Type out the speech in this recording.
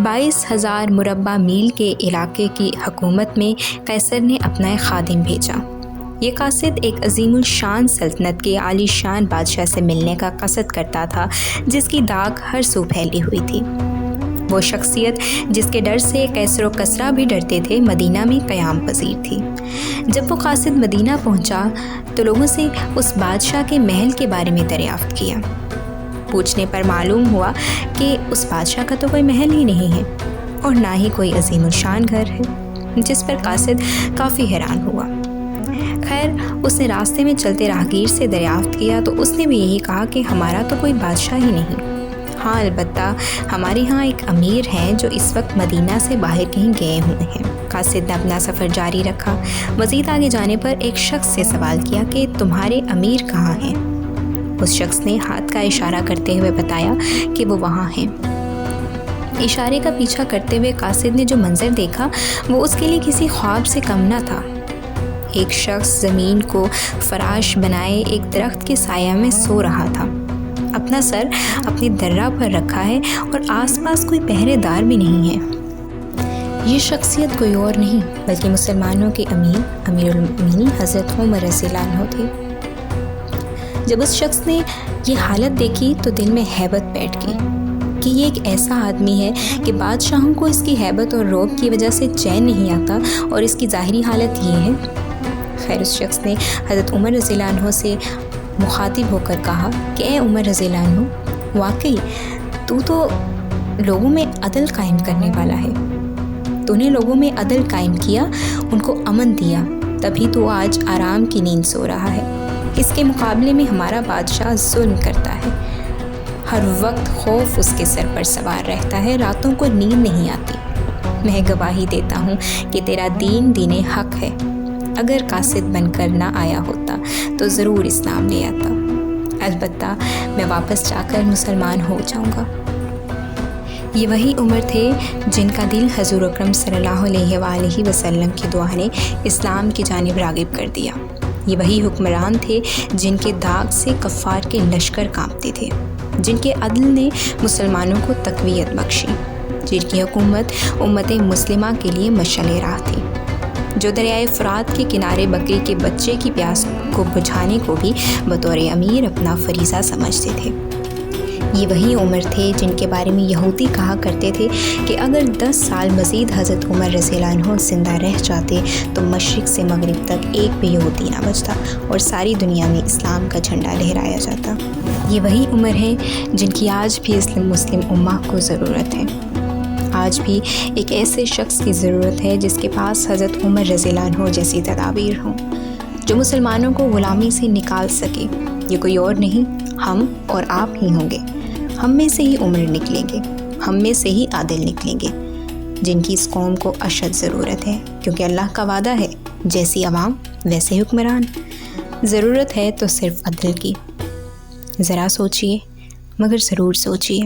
22,000 مربع میل کے علاقے کی حکومت میں قیصر نے اپنا ایک خادم بھیجا۔ یہ قاصد ایک عظیم الشان سلطنت کے عالی شان بادشاہ سے ملنے کا قصد کرتا تھا، جس کی داغ ہر سو پھیلی ہوئی تھی۔ وہ شخصیت جس کے ڈر سے قیصر و کسریٰ بھی ڈرتے تھے، مدینہ میں قیام پذیر تھی۔ جب وہ قاصد مدینہ پہنچا تو لوگوں سے اس بادشاہ کے محل کے بارے میں دریافت کیا۔ پوچھنے پر معلوم ہوا کہ اس بادشاہ کا تو کوئی محل ہی نہیں ہے اور نہ ہی کوئی عظیم الشان گھر ہے، جس پر قاصد کافی حیران ہوا۔ خیر، اس نے راستے میں چلتے راہگیر سے دریافت کیا تو اس نے بھی یہی کہا کہ ہمارا تو کوئی بادشاہ ہی نہیں۔ ہاں، البتہ ہمارے ہاں ایک امیر ہیں جو اس وقت مدینہ سے باہر کہیں گئے ہوئے ہیں۔ قاصد نے اپنا سفر جاری رکھا۔ مزید آگے جانے پر ایک شخص سے سوال کیا کہ تمہارے امیر کہاں ہیں؟ اس شخص نے ہاتھ کا اشارہ کرتے ہوئے بتایا کہ وہ وہاں ہیں۔ اشارے کا پیچھا کرتے ہوئے قاصد نے جو منظر دیکھا وہ اس کے لیے کسی خواب سے کم نہ تھا۔ ایک شخص زمین کو فراش بنائے ایک درخت کے سایہ میں سو رہا تھا، اپنا سر اپنی درہ پر رکھا ہے اور آس پاس کوئی پہرے دار بھی نہیں ہے۔ یہ شخصیت کوئی اور نہیں بلکہ مسلمانوں کے امیر المومنین حضرت عمر رضی اللہ عنہ تھے۔ جب اس شخص نے یہ حالت دیکھی تو دل میں ہیبت بیٹھ گئی کہ یہ ایک ایسا آدمی ہے کہ بادشاہوں کو اس کی ہیبت اور رعب کی وجہ سے چین نہیں آتا، اور اس کی ظاہری حالت یہ ہے۔ خیر، اس شخص نے حضرت عمر رضی اللہ عنہ سے مخاطب ہو کر کہا کہ اے عمر رضی اللہ عنہ، واقعی تو لوگوں میں عدل قائم کرنے والا ہے۔ تو نے لوگوں میں عدل قائم کیا، ان کو امن دیا، تبھی تو آج آرام کی نیند سو رہا ہے۔ اس کے مقابلے میں ہمارا بادشاہ ظلم کرتا ہے، ہر وقت خوف اس کے سر پر سوار رہتا ہے، راتوں کو نیند نہیں آتی۔ میں گواہی دیتا ہوں کہ تیرا دین دین حق ہے۔ اگر قاصد بن کر نہ آیا ہوتا تو ضرور اسلام لے آتا، البتہ میں واپس جا کر مسلمان ہو جاؤں گا۔ یہ وہی عمر تھے جن کا دل حضور اکرم صلی اللہ علیہ وآلہ وسلم کی دعا نے اسلام کی جانب راغب کر دیا۔ یہ وہی حکمران تھے جن کے داغ سے کفار کے لشکر کانپتے تھے، جن کے عدل نے مسلمانوں کو تقویت بخشی، جن کی حکومت امت مسلمہ کے لیے مشعل راہ تھی، جو دریائے فرات کے کنارے بکری کے بچے کی پیاس کو بجھانے کو بھی بطور امیر اپنا فریضہ سمجھتے تھے۔ یہ وہی عمر تھے جن کے بارے میں یہودی کہا کرتے تھے کہ اگر 10 سال مزید حضرت عمر رضی اللہ عنہ زندہ رہ جاتے تو مشرق سے مغرب تک ایک بھی یہودی نہ بچتا اور ساری دنیا میں اسلام کا جھنڈا لہرایا جاتا۔ یہ وہی عمر ہے جن کی آج بھی مسلم امہ کو ضرورت ہے۔ آج بھی ایک ایسے شخص کی ضرورت ہے جس کے پاس حضرت عمر رضی اللہ عنہ جیسی تدابیر ہوں، جو مسلمانوں کو غلامی سے نکال سکے۔ یہ کوئی اور نہیں، ہم اور آپ ہی ہوں گے۔ ہم میں سے ہی عمر نکلیں گے، ہم میں سے ہی عادل نکلیں گے، جن کی اس قوم کو اشد ضرورت ہے، کیونکہ اللہ کا وعدہ ہے جیسی عوام ویسے حکمران۔ ضرورت ہے تو صرف عدل کی۔ ذرا سوچئے، مگر ضرور سوچئے۔